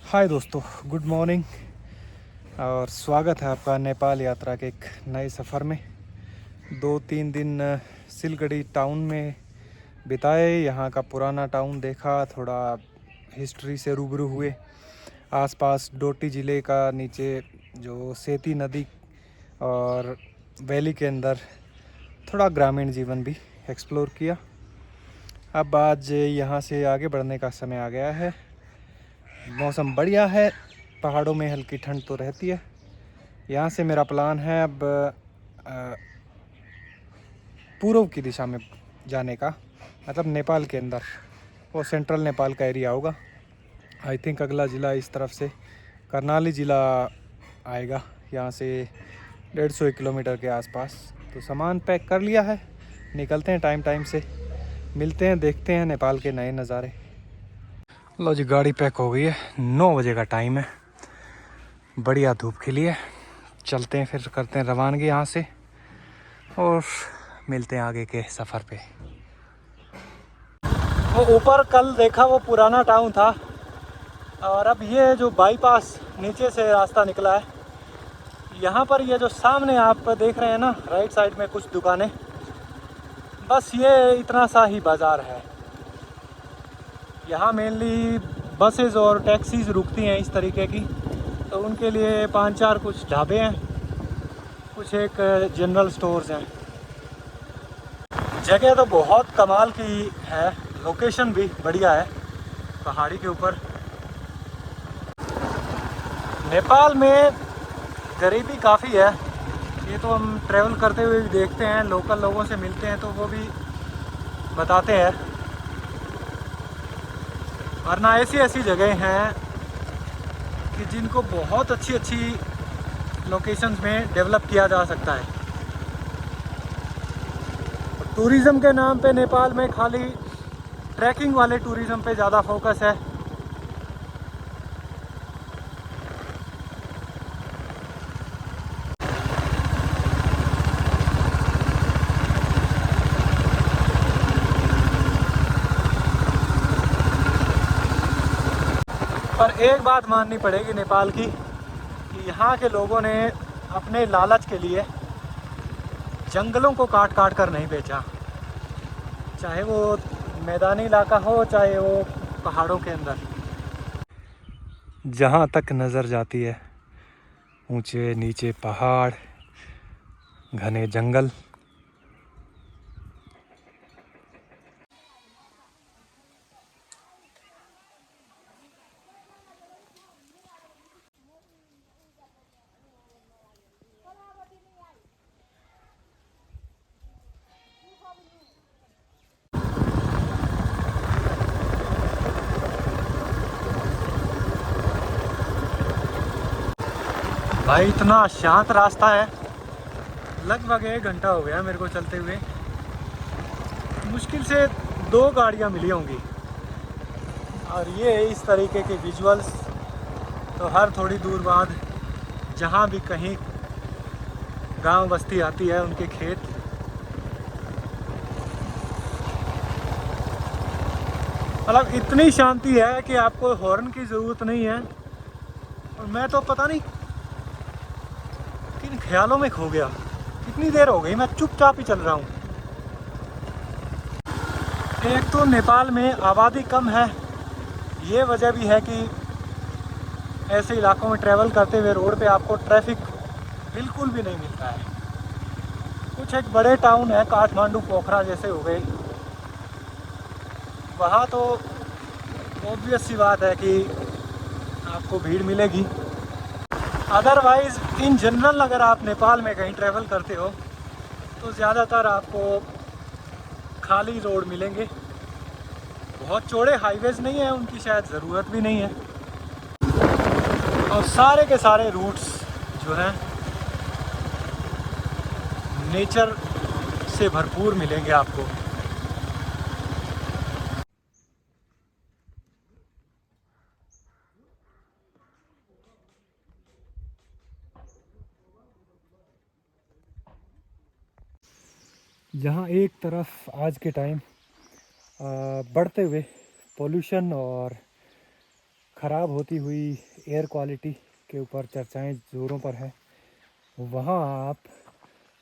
हाय दोस्तों, good morning और स्वागत है आपका नेपाल यात्रा के एक नए सफ़र में। 2-3 दिन सिलगढ़ी टाउन में बिताए। यहाँ का पुराना टाउन देखा, थोड़ा हिस्ट्री से रूबरू हुए। आसपास डोटी ज़िले का नीचे जो सेती नदी और वैली के अंदर थोड़ा ग्रामीण जीवन भी एक्सप्लोर किया। अब आज यहाँ से आगे बढ़ने का समय आ गया है। मौसम बढ़िया है, पहाड़ों में हल्की ठंड तो रहती है। यहाँ से मेरा प्लान है अब पूर्व की दिशा में जाने का, मतलब नेपाल के अंदर, वो सेंट्रल नेपाल का एरिया होगा। आई थिंक अगला ज़िला इस तरफ से करनाली ज़िला आएगा, यहाँ से 150 किलोमीटर के आसपास। तो सामान पैक कर लिया है, निकलते हैं टाइम से, मिलते हैं, देखते हैं नेपाल के नए नज़ारे। लो जी, गाड़ी पैक हो गई है, 9 बजे का टाइम है, बढ़िया धूप खिली है। चलते हैं, फिर करते हैं रवानगी यहाँ से और मिलते हैं आगे के सफ़र पे। वो ऊपर कल देखा वो पुराना टाउन था, और अब ये जो बाईपास नीचे से रास्ता निकला है, यहाँ पर ये जो सामने आप देख रहे हैं ना, राइट साइड में कुछ दुकानें, बस ये इतना सा ही बाज़ार है। यहाँ मेनली बसेस और टैक्सीज रुकती हैं इस तरीके की, तो उनके लिए 5-4 कुछ ढाबे हैं, कुछ एक जनरल स्टोर्स हैं। जगह तो बहुत कमाल की है, लोकेशन भी बढ़िया है, पहाड़ी के ऊपर। नेपाल में गरीबी काफ़ी है, ये तो हम ट्रैवल करते हुए भी देखते हैं, लोकल लोगों से मिलते हैं तो वो भी बताते हैं। वरना ऐसी ऐसी जगह हैं कि जिनको बहुत अच्छी अच्छी लोकेशंस में डेवलप किया जा सकता है। टूरिज़्म के नाम पे नेपाल में खाली ट्रैकिंग वाले टूरिज़्म पे ज़्यादा फोकस है। पर एक बात माननी पड़ेगी नेपाल की, कि यहाँ के लोगों ने अपने लालच के लिए जंगलों को काट काट कर नहीं बेचा, चाहे वो मैदानी इलाका हो, चाहे वो पहाड़ों के अंदर। जहाँ तक नज़र जाती है, ऊंचे नीचे पहाड़, घने जंगल। भाई इतना शांत रास्ता है, लगभग 1 घंटा हो गया मेरे को चलते हुए। मुश्किल से 2 गाड़ियाँ मिली होंगी, और ये इस तरीके के विजुअल्स तो हर थोड़ी दूर बाद जहाँ भी कहीं गांव बस्ती आती है, उनके खेत। मतलब इतनी शांति है कि आपको हॉर्न की ज़रूरत नहीं है। और मैं तो पता नहीं किन ख्यालों में खो गया, कितनी देर हो गई मैं चुपचाप ही चल रहा हूँ। एक तो नेपाल में आबादी कम है, ये वजह भी है कि ऐसे इलाकों में ट्रैवल करते हुए रोड पे आपको ट्रैफिक बिल्कुल भी नहीं मिलता है। कुछ एक बड़े टाउन है, काठमांडू, पोखरा जैसे हो गए, वहाँ तो ऑब्वियस सी बात है कि आपको भीड़ मिलेगी। अदरवाइज़ इन जनरल अगर आप नेपाल में कहीं ट्रैवल करते हो तो ज़्यादातर आपको खाली रोड मिलेंगे। बहुत चौड़े हाईवेज़ नहीं है, उनकी शायद ज़रूरत भी नहीं है। और सारे के सारे रूट्स जो हैं नेचर से भरपूर मिलेंगे आपको। जहाँ एक तरफ आज के टाइम बढ़ते हुए पोल्यूशन और ख़राब होती हुई एयर क्वालिटी के ऊपर चर्चाएं ज़ोरों पर है। वहाँ आप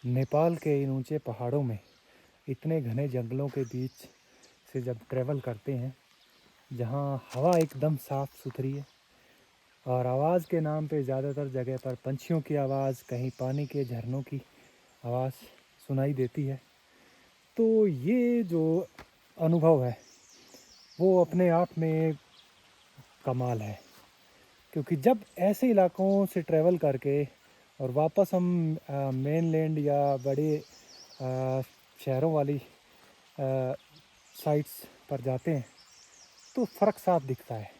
नेपाल के इन ऊंचे पहाड़ों में इतने घने जंगलों के बीच से जब ट्रैवल करते हैं, जहाँ हवा एकदम साफ़ सुथरी है और आवाज़ के नाम पे ज़्यादातर जगह पर पंछियों की आवाज़, कहीं पानी के झरनों की आवाज़ सुनाई देती है, तो ये जो अनुभव है वो अपने आप में कमाल है। क्योंकि जब ऐसे इलाकों से ट्रैवल करके और वापस हम मेनलैंड या बड़े शहरों वाली साइट्स पर जाते हैं तो फ़र्क साफ दिखता है।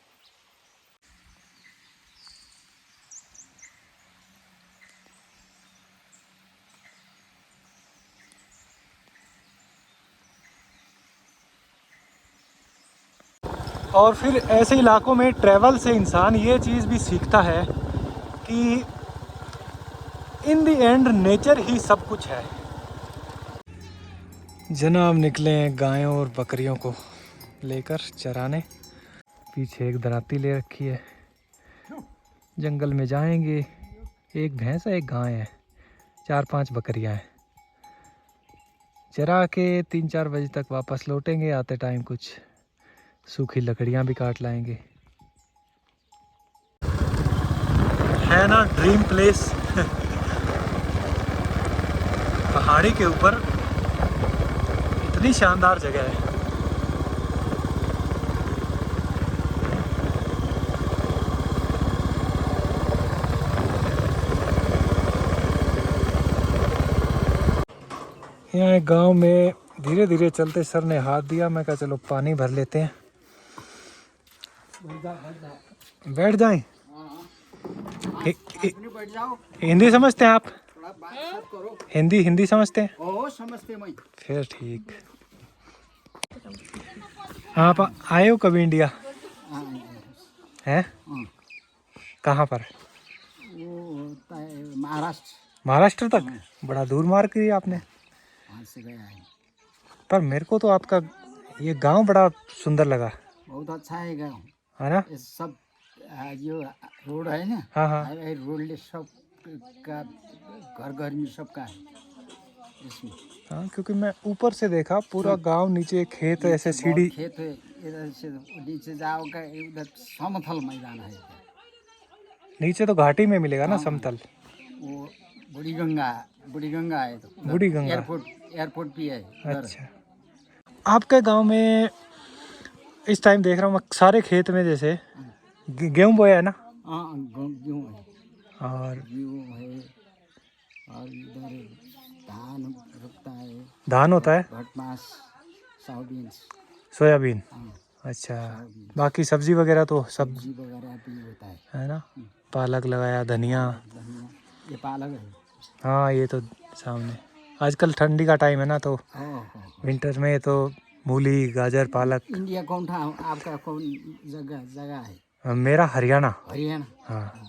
और फिर ऐसे इलाकों में ट्रैवल से इंसान ये चीज़ भी सीखता है कि इन द एंड नेचर ही सब कुछ है। जनाब निकले हैं गायों और बकरियों को लेकर चराने। पीछे एक दराती ले रखी है, जंगल में जाएंगे। एक भैंस है, एक गाय है, 4-5 बकरियां हैं। चरा के 3-4 बजे तक वापस लौटेंगे। आते टाइम कुछ सूखी लकड़ियां भी काट लाएंगे। है ना ड्रीम प्लेस पहाड़ी के ऊपर इतनी शानदार जगह है। यहाँ गांव में धीरे धीरे चलते सर ने हाथ दिया। मैं कहा चलो पानी भर लेते हैं। बैठ जाएं। हिंदी समझते हैं आप? हिंदी समझते हैं? समझते मैं। फिर ठीक। आप आए हो कभी इंडिया? हैं? कहाँ पर? महाराष्ट्र। महाराष्ट्र तक? बड़ा दूर मार की आपने। वहाँ से गया है। पर मेरे को तो आपका ये गांव बड़ा सुंदर लगा। बहुत अच्छा है गाँव, है ना? ये सब जो रोड है ना, हाँ हाँ। रोड सब का घर घर में सबका है इसमें। हाँ, क्योंकि मैं ऊपर से देखा पूरा गांव, नीचे खेत है, ऐसे सीढ़ी। खेत है, इधर से नीचे जाओगे उधर समतल मैदान है। नीचे तो घाटी में मिलेगा ना समतल। वो बूढ़ी गंगा है तो बूढ़ी गंगा एयरपोर्ट भी है। अच्छा। आपके गांव में इस टाइम देख रहा हूँ मैं सारे खेत में जैसे गेहूं बोया है ना? हाँ, गेहूँ है और और इधर धान रोपता है। धान होता है? भटमास, सोयाबीन। हाँ, अच्छा। बाकी सब्जी वगैरह तो सब्जी वगैरह भी होता है ना? पालक लगाया, धनिया। ये पालक है। हाँ, ये तो सामने आजकल ठंडी का टाइम है ना, तो विंटर में तो मूली, गाजर, पालक। इंडिया कौन था आपका? कौन जगह है? मेरा हरियाणा। हाँ।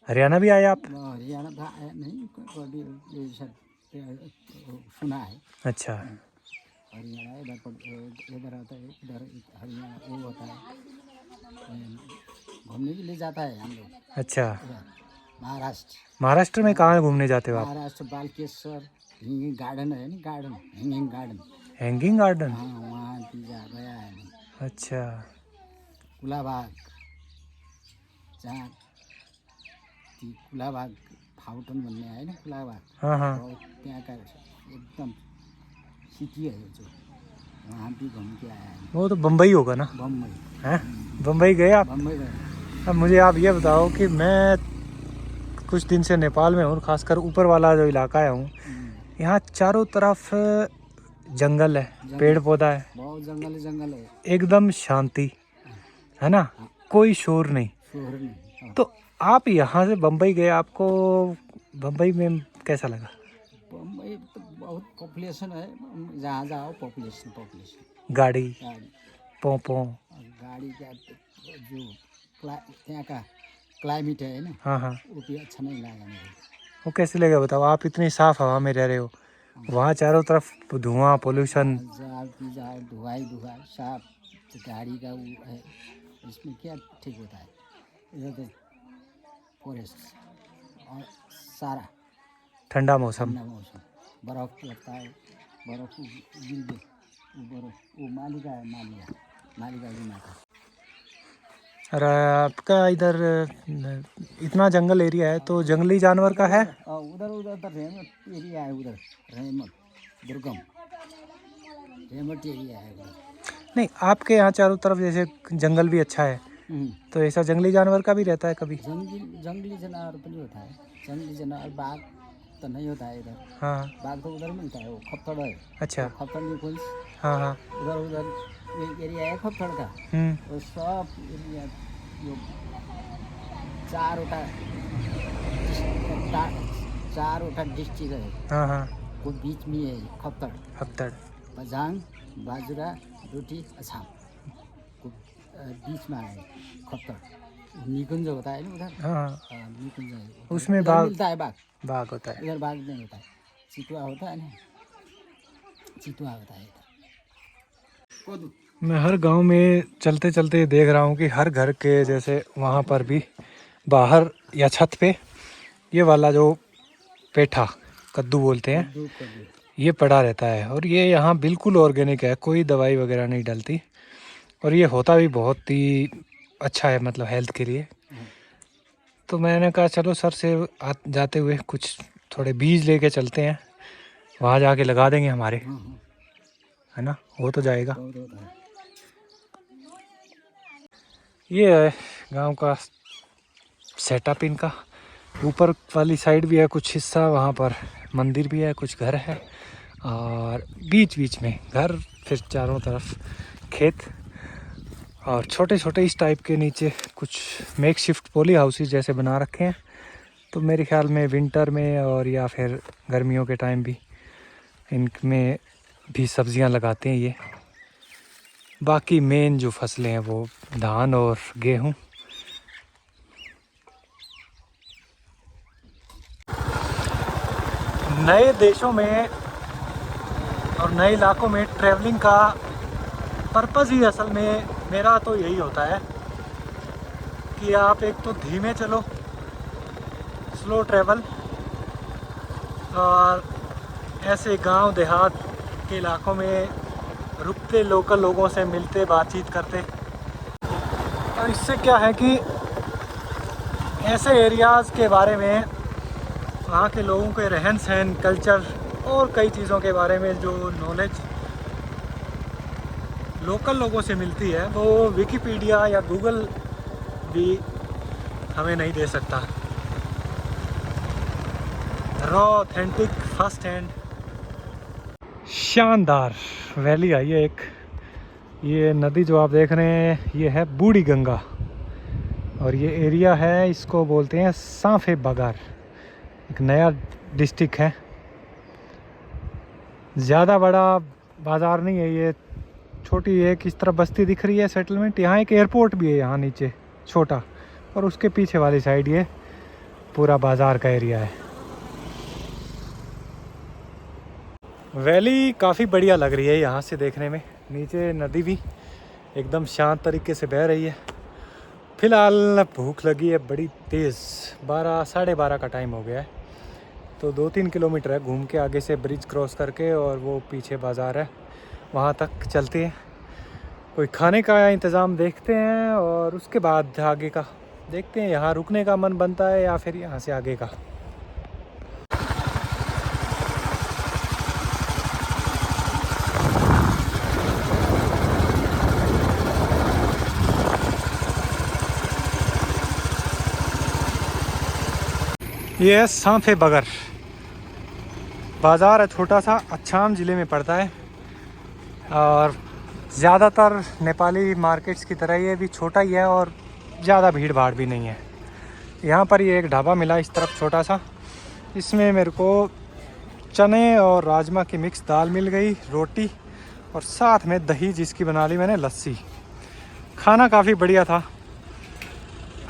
हरियाणा भी आए आप? हरियाणा नहीं, कभी सुना है। अच्छा। हरियाणा इधर आता है, इधर हरियाणा वो होता है, घूमने के लिए जाता है हम लोग। अच्छा। महाराष्ट्र में कहाँ घूमने जाते हो आप? महाराष्ट्र बालकेश्वर हैंगिंग गार्डन है ना, हैंगिंग गार्डन। हाँ, वहाँ भी गया है। अच्छा। कुलाबाग, जहाँ कुलाबाग फाउंटेन बनने आए ना, कुलाबाग। हाँ हाँ। ત્યાં का एकदम सिटी है जो, वहाँ भी घूम के आया है। वो तो बम्बई होगा ना? बम्बई हैं? बम्बई गए आप? बम्बई गए। अब मुझे आप ये बताओ कि मैं कुछ दिन से नेपाल में हूँ, खासकर ऊपर वाला जो इलाका है हूँ, यहाँ चारों तरफ जंगल है, पेड़ पौधा है, बहुत जंगल है, एकदम शांति है ना, कोई शोर नहीं। तो आप यहाँ से बम्बई गए, आपको बम्बई में कैसा लगा? बम्बई तो बहुत पॉपुलेशन है, जहाँ जाओ पॉपुलेशन। गाड़ी पों गाड़ी का जो यहाँ का क्लाइमेट है ना, हाँ हाँ, वो भी अच्छा नहीं लगा मुझे। वो कैसे लगा बताओ? आप इतनी साफ हवा में रह रहे हो, वहाँ चारों तरफ धुआं, पोल्यूशन। धुआं साफ गाड़ी का वो है, इसमें क्या ठीक होता है, इधर तो फॉरेस्ट और सारा ठंडा मौसम। ठंडा मौसम, बर्फ़ लगता है, बर्फ़ गिर गई, वो बर्फ़ वो मालिका की माता। और आपका इधर इतना जंगल एरिया है तो जंगली जानवर का है? उधर उधर तो रहमत एरिया है, उधर रहमत दुर्गम रहमत एरिया है उधर। नहीं, आपके यहाँ चारों तरफ जैसे जंगल भी अच्छा है, तो ऐसा जंगली जानवर का भी रहता है कभी? जंगली जानवर भी होता है, जंगली जानवर बाघ तो नहीं होता है इधर। हाँ। बाघ तो उधर मिलता है, वो खप्पड़ है। अच्छा। खप्पड़ में कोई हाँ हाँ। उधर उधर एक एरिया है खप्पड़ का, वो सब एरिया जो चारोटा डिस्ट्रिक्ट है। हाँ हाँ। वो बीच में है खप्पड़, पजांग, बाजुरा, रोटी, असम को बीच में है खप्पड़। निकुंज होता है ना उधर। हाँ। निकुंज है, उसमें उधर बाघ मिलता है बाघ होता है। इधर बाघ नहीं होता है, चितुआ होता है ना, चितुआ होता है इधर। मैं हर गांव में चलते चलते देख रहा हूँ कि हर घर के जैसे वहाँ पर भी बाहर या छत पे ये वाला जो पेठा कद्दू बोलते हैं, ये पड़ा रहता है। और ये यहाँ बिल्कुल ऑर्गेनिक है, कोई दवाई वगैरह नहीं डलती, और ये होता भी बहुत ही अच्छा है, मतलब हेल्थ के लिए। तो मैंने कहा चलो सर से जाते हुए कुछ थोड़े बीज लेके चलते हैं, वहाँ जाके लगा देंगे हमारे, है ना, हो तो जाएगा। ये है गांव का सेटअप इनका। ऊपर वाली साइड भी है कुछ हिस्सा, वहाँ पर मंदिर भी है, कुछ घर है, और बीच बीच में घर, फिर चारों तरफ खेत, और छोटे छोटे इस टाइप के नीचे कुछ मेक शिफ्ट पॉली हाउसेस जैसे बना रखे हैं। तो मेरे ख्याल में विंटर में और या फिर गर्मियों के टाइम भी इनमें भी सब्जियां लगाते हैं ये। बाकी मेन जो फसलें हैं वो धान और गेहूं। नए देशों में और नए इलाकों में ट्रैवलिंग का पर्पस ही असल में मेरा तो यही होता है कि आप एक तो धीमे चलो, स्लो ट्रैवल, और ऐसे गांव देहात के इलाकों में रुकते लोकल लोगों से मिलते बातचीत करते। और इससे क्या है कि ऐसे एरियाज़ के बारे में, वहाँ के लोगों के रहन सहन, कल्चर और कई चीज़ों के बारे में जो नॉलेज लोकल लोगों से मिलती है वो विकिपीडिया या गूगल भी हमें नहीं दे सकता। रॉ, ऑथेंटिक, फर्स्ट हैंड, शानदार वैली आई है एक। ये नदी जो आप देख रहे हैं ये है बूढ़ी गंगा, और ये एरिया है, इसको बोलते हैं सांफे बगार, एक नया डिस्ट्रिक्ट है। ज़्यादा बड़ा बाज़ार नहीं है ये, छोटी एक इस तरफ बस्ती दिख रही है, सेटलमेंट। यहाँ एक एयरपोर्ट भी है यहाँ नीचे छोटा, और उसके पीछे वाली साइड ये पूरा बाज़ार का एरिया है। वैली काफ़ी बढ़िया लग रही है यहाँ से देखने में। नीचे नदी भी एकदम शांत तरीके से बह रही है। फ़िलहाल भूख लगी है बड़ी तेज़, 12 साढ़े 12 का टाइम हो गया है, तो 2-3 किलोमीटर है घूम के आगे से, ब्रिज क्रॉस करके, और वो पीछे बाज़ार है, वहाँ तक चलते हैं। कोई खाने का इंतज़ाम देखते हैं और उसके बाद आगे का देखते हैं। यहाँ रुकने का मन बनता है या फिर यहाँ से आगे का। ये है सांफे बगर बाज़ार है, छोटा सा, अछाम ज़िले में पड़ता है, और ज़्यादातर नेपाली मार्केट्स की तरह ये भी छोटा ही है और ज़्यादा भीड़ भाड़ भी नहीं है। यहाँ पर ये एक ढाबा मिला इस तरफ छोटा सा, इसमें मेरे को चने और राजमा की मिक्स दाल मिल गई, रोटी, और साथ में दही जिसकी बना ली मैंने लस्सी। खाना काफ़ी बढ़िया था।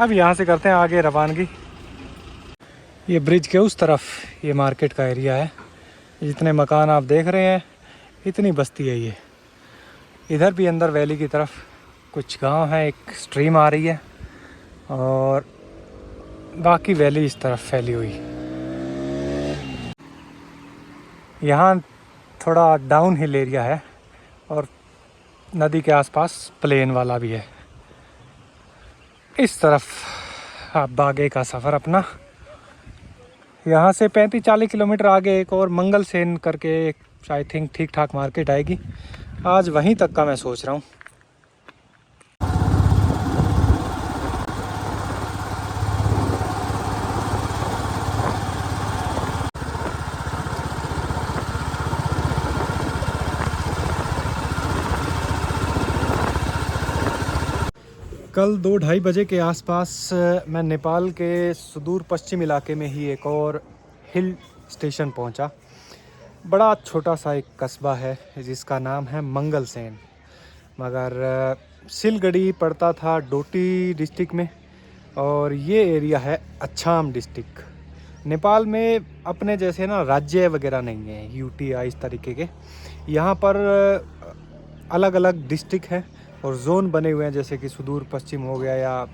अब यहाँ से करते हैं आगे रवानगी। ये ब्रिज के उस तरफ ये मार्केट का एरिया है, जितने मकान आप देख रहे हैं इतनी बस्ती है ये। इधर भी अंदर वैली की तरफ कुछ गांव है, एक स्ट्रीम आ रही है और बाकी वैली इस तरफ फैली हुई। यहाँ थोड़ा डाउन हिल एरिया है और नदी के आसपास प्लेन वाला भी है। इस तरफ आप आगे का सफ़र अपना। यहाँ से 35-40 किलोमीटर आगे एक और मंगलसेन करके आई थिंक ठीक ठाक मार्केट आएगी। आज वहीं तक का मैं सोच रहा हूँ। कल 2-2:30 बजे के आसपास मैं नेपाल के सुदूर पश्चिम इलाके में ही एक और हिल स्टेशन पहुंचा। बड़ा छोटा सा एक कस्बा है जिसका नाम है मंगलसेन, मगर सिलगड़ी पड़ता था डोटी डिस्ट्रिक्ट में और ये एरिया है अछाम डिस्ट्रिक्ट। नेपाल में अपने जैसे ना राज्य वगैरह नहीं है, यूटी या इस तरीके के। यहाँ पर अलग अलग डिस्ट्रिक्ट हैं और जोन बने हुए हैं, जैसे कि सुदूर पश्चिम हो गया या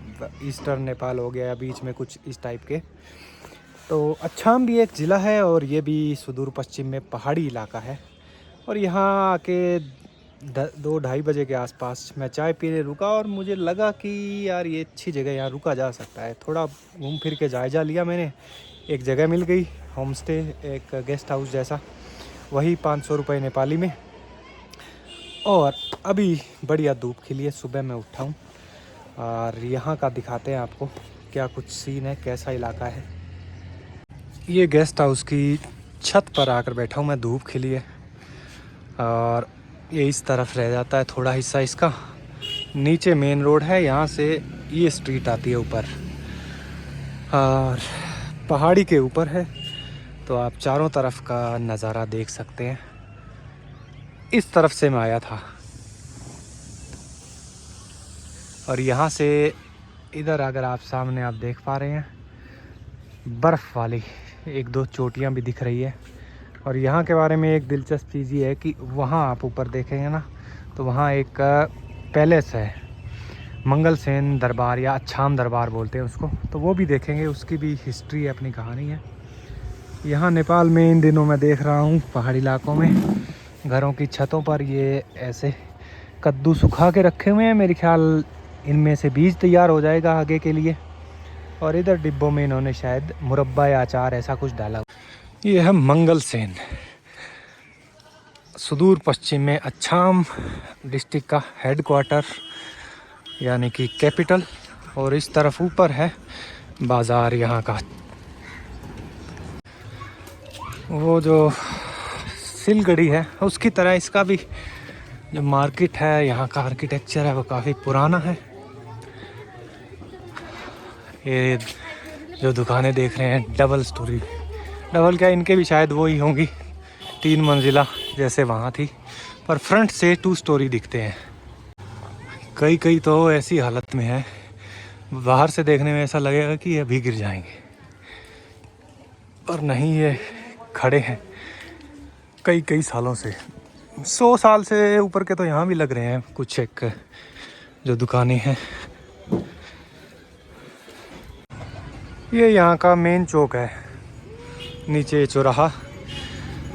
ईस्टर्न नेपाल हो गया या बीच में कुछ इस टाइप के। तो अछाम भी एक ज़िला है और ये भी सुदूर पश्चिम में पहाड़ी इलाका है। और यहाँ आके 2-2:30 बजे के आसपास मैं चाय पीने रुका और मुझे लगा कि यार ये अच्छी जगह, यहाँ रुका जा सकता है। थोड़ा घूम फिर के जायज़ा लिया मैंने। एक जगह मिल गई, होम स्टे, एक गेस्ट हाउस जैसा, वही 500 रुपये नेपाली में। और अभी बढ़िया धूप खिली है, सुबह मैं उठा हूँ और यहाँ का दिखाते हैं आपको क्या कुछ सीन है, कैसा इलाका है। ये गेस्ट हाउस की छत पर आकर बैठा हूँ मैं, धूप खिली है और ये इस तरफ रह जाता है थोड़ा हिस्सा इसका। नीचे मेन रोड है, यहाँ से ये स्ट्रीट आती है ऊपर और पहाड़ी के ऊपर है, तो आप चारों तरफ का नज़ारा देख सकते हैं। इस तरफ से मैं आया था और यहाँ से इधर अगर आप सामने आप देख पा रहे हैं, बर्फ़ वाली 1-2 चोटियाँ भी दिख रही है। और यहाँ के बारे में एक दिलचस्प चीज़ ये है कि वहाँ आप ऊपर देखेंगे ना, तो वहाँ एक पैलेस है, मंगलसेन दरबार या अछाम दरबार बोलते हैं उसको, तो वो भी देखेंगे। उसकी भी हिस्ट्री है, अपनी कहानी है। यहाँ नेपाल में इन दिनों मैं देख रहा हूँ पहाड़ी इलाकों में घरों की छतों पर ये ऐसे कद्दू सुखा के रखे हुए हैं। मेरे ख्याल इनमें से बीज तैयार हो जाएगा आगे के लिए। और इधर डिब्बों में इन्होंने शायद मुरब्बा या अचार ऐसा कुछ डाला। ये है मंगलसेन, सुदूर पश्चिम में अछाम डिस्ट्रिक्ट का हेडक्वार्टर यानी कि कैपिटल। और इस तरफ ऊपर है बाज़ार यहाँ का। वो जो सिलगड़ी है उसकी तरह इसका भी जो मार्केट है, यहाँ का आर्किटेक्चर है वो काफ़ी पुराना है। ये जो दुकानें देख रहे हैं डबल स्टोरी, डबल क्या, इनके भी शायद वो ही होंगी, 3 मंजिला जैसे वहाँ थी, पर फ्रंट से 2 स्टोरी दिखते हैं। कई तो ऐसी हालत में है, बाहर से देखने में ऐसा लगेगा कि ये अभी गिर जाएंगे, पर नहीं, ये खड़े हैं कई सालों से। 100 साल से ऊपर के तो यहाँ भी लग रहे हैं कुछ एक जो दुकानें हैं। ये यहाँ का मेन चौक है, नीचे चौराहा।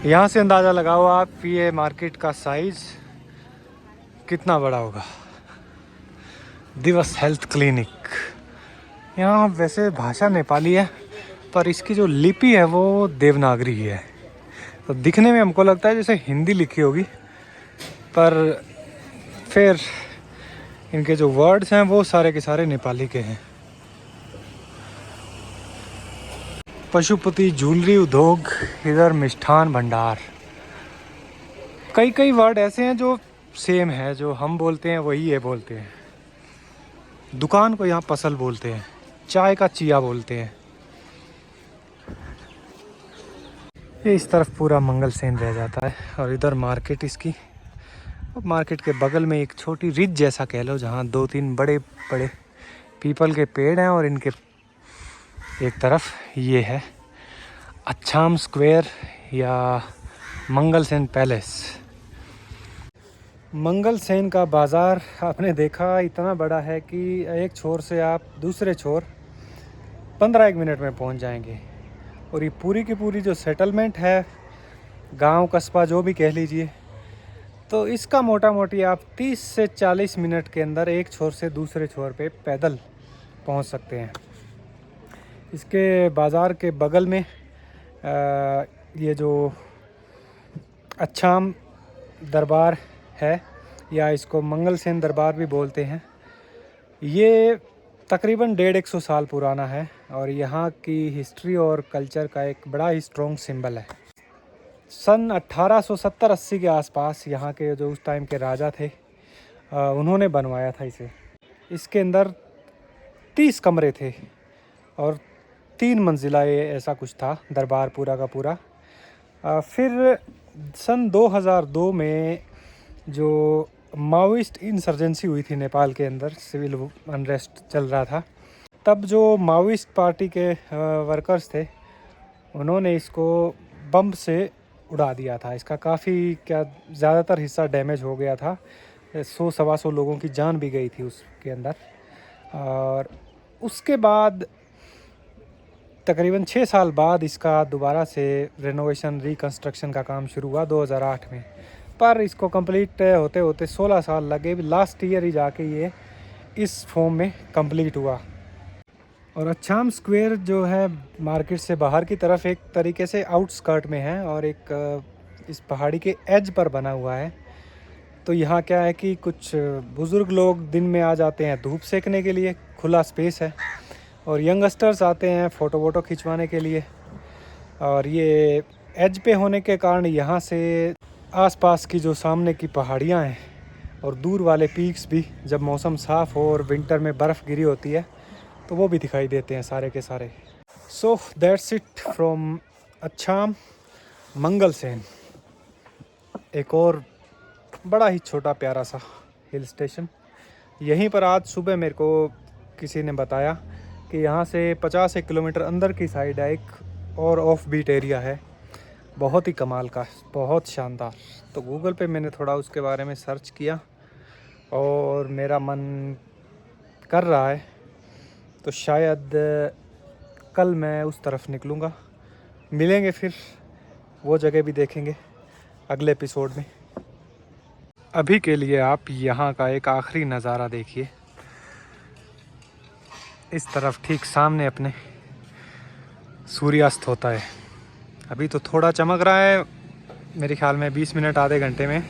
यहाँ से अंदाज़ा लगाओ आप ये मार्केट का साइज़ कितना बड़ा होगा। दिवस हेल्थ क्लिनिक, यहाँ वैसे भाषा नेपाली है पर इसकी जो लिपि है वो देवनागरी है, तो दिखने में हमको लगता है जैसे हिंदी लिखी होगी, पर फिर इनके जो वर्ड्स हैं वो सारे के सारे नेपाली के हैं। पशुपति ज्वेलरी उद्योग, इधर मिष्ठान भंडार। कई वर्ड ऐसे हैं जो सेम है, जो हम बोलते हैं वही ये बोलते हैं। दुकान को यहाँ पसल बोलते हैं, चाय का चिया बोलते हैं। ये इस तरफ पूरा मंगलसेन रह जाता है और इधर मार्केट इसकी। और मार्केट के बगल में एक छोटी रिज जैसा कह लो, जहाँ 2-3 बड़े बड़े पीपल के पेड़ हैं और इनके एक तरफ ये है अछाम स्क्वायर या मंगलसेन पैलेस। मंगलसेन का बाज़ार आपने देखा इतना बड़ा है कि एक छोर से आप दूसरे छोर 15-1 मिनट में पहुंच जाएंगे। और ये पूरी की पूरी जो सेटलमेंट है, गांव कस्बा जो भी कह लीजिए, तो इसका मोटा मोटी आप 30 से 40 मिनट के अंदर एक छोर से दूसरे छोर पे पैदल पहुंच सकते हैं। इसके बाज़ार के बगल में ये जो अच्छाम दरबार है, या इसको मंगलसेन दरबार भी बोलते हैं, ये तकरीबन 150 साल पुराना है और यहाँ की हिस्ट्री और कल्चर का एक बड़ा ही स्ट्रॉन्ग सिंबल है। सन 1870-80 के आसपास यहाँ के जो उस टाइम के राजा थे, उन्होंने बनवाया था इसे। इसके अंदर 30 कमरे थे और 3 मंजिला ये ऐसा कुछ था दरबार पूरा का पूरा। फिर सन 2002 में जो माओइस्ट इंसर्जेंसी हुई थी नेपाल के अंदर, सिविल अनरेस्ट चल रहा था, तब जो माओइस्ट पार्टी के वर्कर्स थे, उन्होंने इसको बम से उड़ा दिया था। इसका काफ़ी ज़्यादातर हिस्सा डैमेज हो गया था। 100-125 लोगों की जान भी गई थी उसके अंदर। और उसके बाद तकरीबन 6 साल बाद इसका दोबारा से रेनोवेशन रिकंस्ट्रक्शन का काम शुरू हुआ 2008 में, पर इसको कंप्लीट होते होते 16 साल लगे। लास्ट ईयर ही जाके ये इस फॉर्म में कंप्लीट हुआ। और अच्छाम स्क्वायर जो है मार्केट से बाहर की तरफ एक तरीके से आउटस्कर्ट में है और एक इस पहाड़ी के एज पर बना हुआ है। तो यहाँ क्या है कि कुछ बुज़ुर्ग लोग दिन में आ जाते हैं धूप सेकने के लिए, खुला स्पेस है, और यंगस्टर्स आते हैं फ़ोटो वोटो खिंचवाने के लिए। और ये एज पे होने के कारण यहाँ से आसपास की जो सामने की पहाड़ियाँ हैं और दूर वाले पीक्स भी, जब मौसम साफ़ हो और विंटर में बर्फ़ गिरी होती है, तो वो भी दिखाई देते हैं सारे के सारे। So that's it from Achham Mangalsen, एक और बड़ा ही छोटा प्यारा सा हिल स्टेशन। यहीं पर आज सुबह मेरे को किसी ने बताया कि यहाँ से 50 किलोमीटर अंदर की साइड है एक और ऑफ बीट एरिया है, बहुत ही कमाल का, बहुत शानदार। तो गूगल पे मैंने थोड़ा उसके बारे में सर्च किया और मेरा मन कर रहा है, तो शायद कल मैं उस तरफ निकलूँगा। मिलेंगे फिर, वो जगह भी देखेंगे अगले एपिसोड में। अभी के लिए आप यहाँ का एक आखिरी नज़ारा देखिए। इस तरफ ठीक सामने अपने सूर्यास्त होता है। अभी तो थोड़ा चमक रहा है, मेरे ख्याल में 20 मिनट आधे घंटे में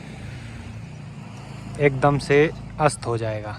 एकदम से अस्त हो जाएगा।